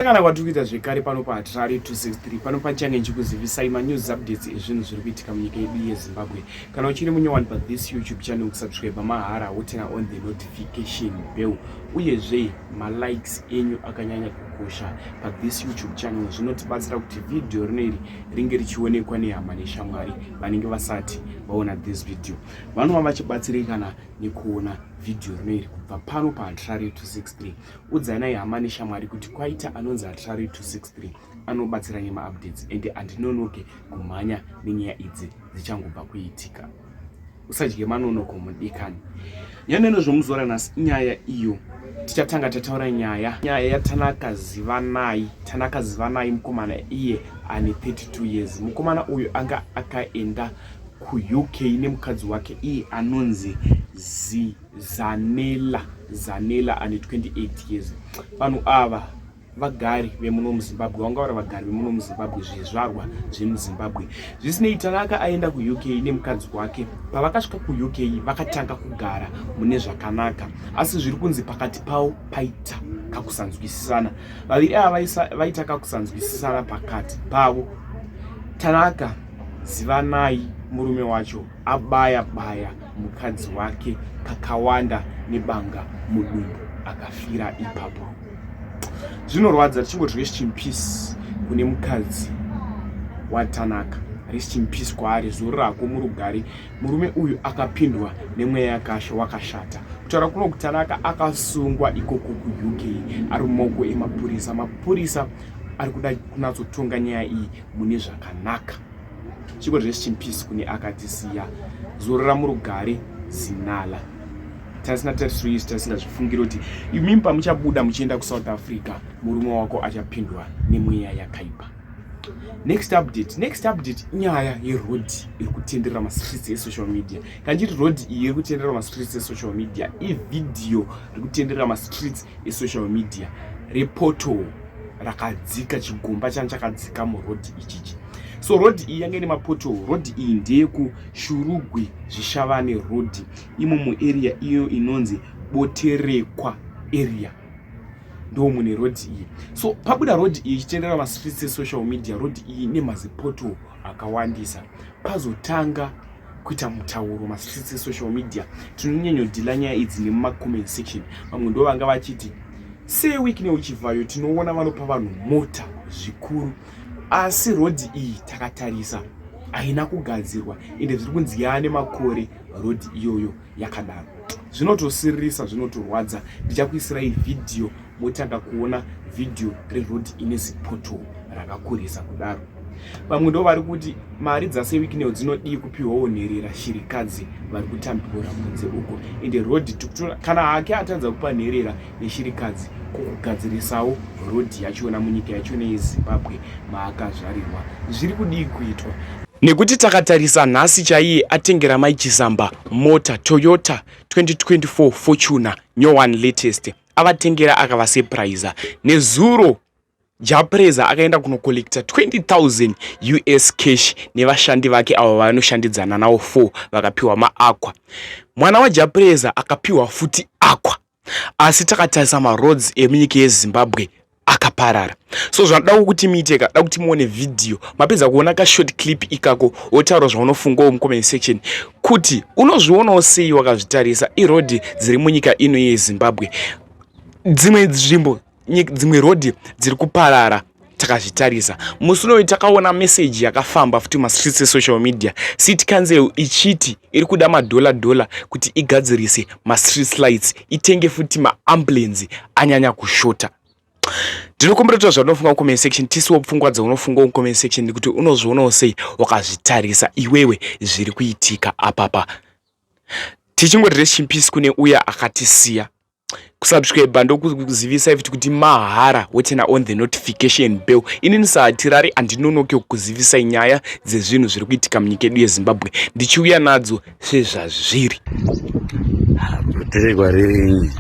Kana kwatukuita zvekare pano paHarare 263 pano pachange nchikuzivisai news updates ezvinhu zviri kuitika munyika yedu yeZimbabwe. Kana uchiri munyowani pa this YouTube channel, kusubscribe mahara wotenga on the notification bell uyezve likes enyu akanyanya kukosha pa this YouTube channel zvinotibatsira kuti video rineri ringe richionekwa nehama neshamwari vanenge vasati vaona this video. Vanova vachibatsirikana nekuona video rineri kubva pano paHarare 263. Udzanai hama neshamwari kuti kwaita anonzi Harare 263 anobatsira nema updates ende andinonoke kumhanya nenyaya idzi dzichangobva kuitika. Usadye manonoko mudikani. Nyaya zvomuzora nhasi inyaya iyo tichatanga tataura nyaya yaTanaka Zivanai. Tanaka Zivanai mukomana iye ane 32 years. Mukomana uyu anga akaenda ku-UK nemukadzi wake iye anonzi Zanella ane 28 years. Vanhu ava vagari vemuno muZimbabwe, vangaura vagari vemuno muZimbabwe, zvizvarwa zvemuZimbabwe. Zvisinei, Tanaka aenda ku-UK nemukadzi wake. Pavakasvika ku-UK vakatanga kugara mune zvakanaka, asi zviri kunzi pakati pavo paita kakusanzwisisana. Vaviri ava vaita kakusanzwisisana pakati pavo. Tanaka Zivanai murume wacho abaya mukadzi wake kakawanda nebanga mudumbu akafira ipapo. Zvinorwadza, tichingoti rest in peace kune mukadzi waTanaka. Rest in peace kwaari, zuro rako murugare. Murume uyu akapindwa nemweya wakashata. Kutaura kuno kuti Tanaka akasungwa ikoko ku-UK ari mumaoko emapurisa. Mapurisa ari kuda kunatsotonga nyaya iyi mune zvakanaka. Tichingoti rest in peace kune akatisiya. Zuro ramurugare Zinala. Tasina zvifungiro kuti imimi pamuchabuda muchienda kuSouth Africa murume wako achapindwa nemweya yakaipa. Next update inyaya yeroad iri kutenderera mastreets esocial media. Kanjiti road iyi iri kutenderera mastreets esocial media, ividhiyo iri kutenderera mastreets esocial media repoto rakadzika, chigomba chakadzika muroad ichichi. So road iyi yange nemapoto. Road iyi ndeye kuShurugwi Zvishavane road, imo muarea iyo inonzi Boterekwa area, ndo mune road iyi. So pabuda road iyi ichitendera mastreets esocial media, road iyi nemazipoto akawandisa. Pazotanga kuita mutauro mastreets esocial media, tinonyanyodhila nyaya idzi nemuma comment section. Vamwe ndo vanga vachiti sewiki neuchivhayo tinoona vanopa vanhu mota zvikuru, asi road iyi takatarisa haina kugadzirwa ende zviri kunzi yaane makore road iyoyo yakadaro. Zvinotosiririsa, zvinotorwadza. Ndichakuisirai video motanga kuona video reroad ine zipoto rakakurisa kudaro. Vamwe ndo vari kuti mari dzasewiki neo dzinodii kupiwawo nherera shirikadzi vari kutambura kunze uko, ende road kana hake atadza kupa nherera neshirikadzi kukugadzirisawo road yachona munyika yachona yeZimbabwe maakazvarirwa, zviri kudii kuitwa? Nekuti takatarisa nhasi chaiye atengera Mai Chisamba mota Toyota 2024 Fortuner nyowani latest, avatengera akavasurprisa. Nezuro Japreza akaenda kunokolekta 20,000 US cash nevashandi vake avo vanoshandidzana navo 4 vakapiwa maakwa. Mwana waJapreza akapiwa futi akwa, asi takatarisa maroads emunyika yeZimbabwe akaparara. So zvanoda kuti muiteka, da kuti muone video, mapedza kuona ka short clip ikako wotaura zvaunofungawo mucomment section kuti unozvionawo sei wakazvitarisa iroad dziri munyika ino yeZimbabwe. Dzimwe nzvimbo, dzimwe road dziri kuparara takazvitarisa. Musi unoyu takaona message yakafamba futi mastreets esocial media, City Council ichiti iri kuda $, kuti igadzirise mastreet lights, itenge futi maambulance anyanya kushota. Ndinokumbira kuti zvaunofunga mucomment section, tisiwo pfungwa dzaunofunga mucomment section kuti unozvionawo sei wakazvitarisa iwewe zviri kuitika apapa. Tichingoti rest in peace kune uya akatisiya. Kusubscribe ndokuzivisai futi kuti mahara wotena on the notification bell. Inini saHarare andinonoke kukuzivisai nyaya dzezvinhu zviri kuitika munyika yedu yeZimbabwe, ndichiuya nadzo sezvazviri. Boterekwa riri